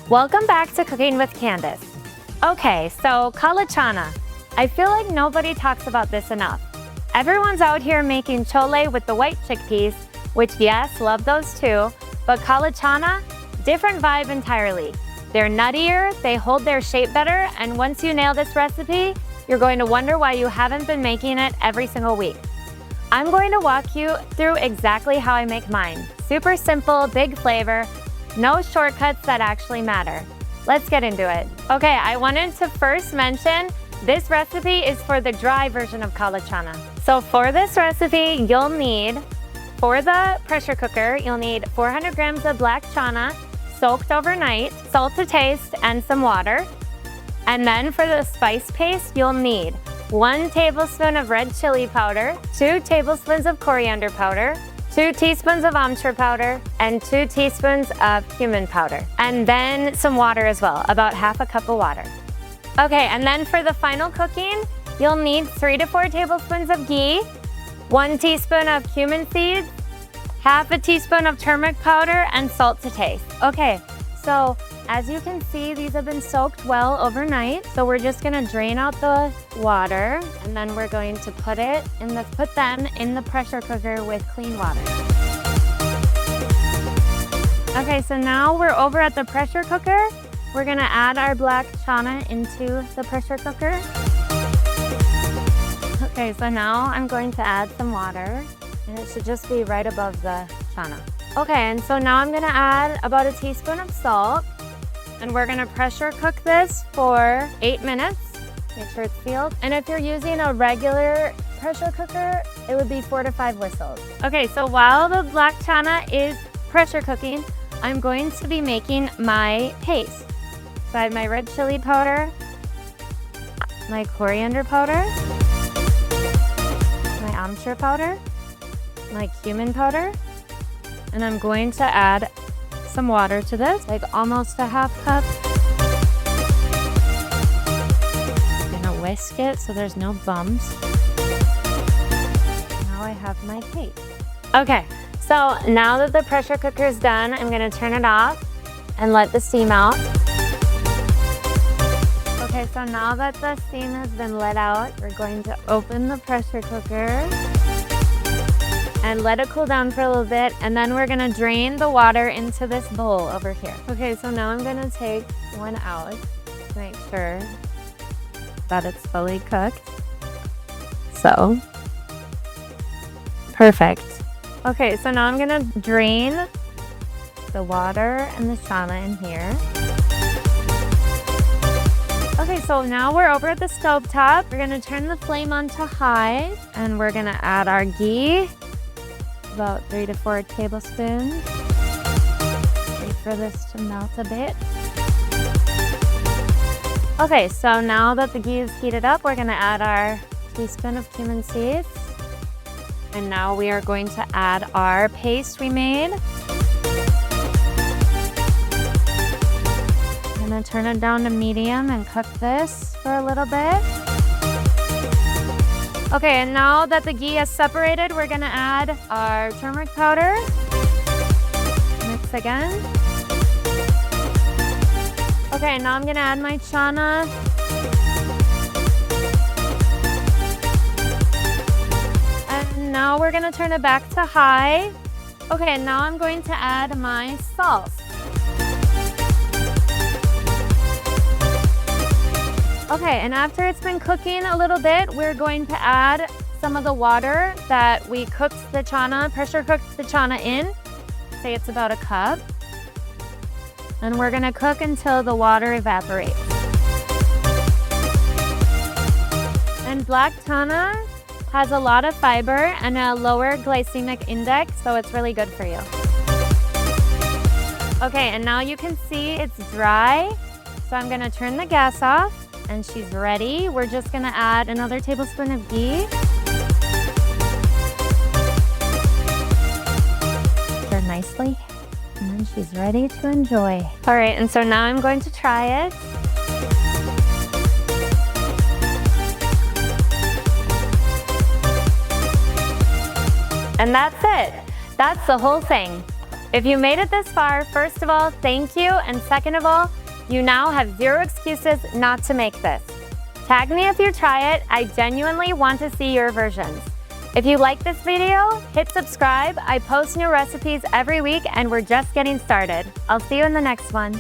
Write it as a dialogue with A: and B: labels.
A: Welcome back to Cooking with Candace. Okay, so kala chana. I feel like nobody talks about this enough. Everyone's out here making chole with the white chickpeas, which yes, love those too, but kala chana, different vibe entirely. They're nuttier, they hold their shape better, and once you nail this recipe, you're going to wonder why you haven't been making it every single week. I'm going to walk you through exactly how I make mine. Super simple, big flavor, no shortcuts that actually matter. Let's get into it. Okay, I wanted to first mention this recipe is for the dry version of kala chana. So for this recipe, you'll need, for the pressure cooker, you'll need 400 grams of black chana soaked overnight, salt to taste, and some water. And then for the spice paste, you'll need 1 tablespoon of red chili powder, 2 tablespoons of coriander powder, 2 teaspoons of Amchur powder, and 2 teaspoons of cumin powder. And then some water as well, about half a cup of water. Okay, and then for the final cooking, you'll need 3 to 4 tablespoons of ghee, 1 teaspoon of cumin seeds, half a teaspoon of turmeric powder, and salt to taste. Okay, so as you can see, these have been soaked well overnight. So we're just gonna drain out the water, and then we're going to put them in the pressure cooker with clean water. Okay, so now we're over at the pressure cooker. We're gonna add our black chana into the pressure cooker. Okay, so now I'm going to add some water, and it should just be right above the chana. Okay, and so now I'm gonna add about a teaspoon of salt, and we're gonna pressure cook this for 8 minutes. Make sure it's sealed. And if you're using a regular pressure cooker, it would be 4 to 5 whistles. Okay, so while the black chana is pressure cooking, I'm going to be making my paste. So I have my red chili powder, my coriander powder, my Amchur powder, my cumin powder, and I'm going to add some water to this, like almost a half cup. I'm gonna whisk it so there's no bumps. Now I have my paste. Okay, so now that the pressure cooker is done, I'm gonna turn it off and let the steam out. Okay, so now that the steam has been let out, we're going to open the pressure cooker and let it cool down for a little bit, and then we're gonna drain the water into this bowl over here. Okay, so now I'm gonna take one out to make sure that it's fully cooked. So, perfect. Okay, so now I'm gonna drain the water and the chana in here. Okay, so now we're over at the stove top. We're gonna turn the flame on to high, and we're gonna add our ghee. About 3 to 4 tablespoons. Wait for this to melt a bit. Okay, so now that the ghee is heated up, we're gonna add our teaspoon of cumin seeds. And now we are going to add our paste we made. I'm gonna turn it down to medium and cook this for a little bit. Okay, and now that the ghee has separated, we're gonna add our turmeric powder. Mix again. Okay, now I'm gonna add my chana. And now we're gonna turn it back to high. Okay, and now I'm going to add my salt. Okay, and after it's been cooking a little bit, we're going to add some of the water that we cooked the chana, pressure cooked the chana in. Say it's about a cup. And we're gonna cook until the water evaporates. And black chana has a lot of fiber and a lower glycemic index, so it's really good for you. Okay, and now you can see it's dry. So I'm gonna turn the gas off. And she's ready. We're just gonna add another tablespoon of ghee. Stir nicely. And then she's ready to enjoy. All right, and so now I'm going to try it. And that's it. That's the whole thing. If you made it this far, first of all, thank you, and second of all, you now have zero excuses not to make this. Tag me if you try it. I genuinely want to see your versions. If you like this video, hit subscribe. I post new recipes every week and we're just getting started. I'll see you in the next one.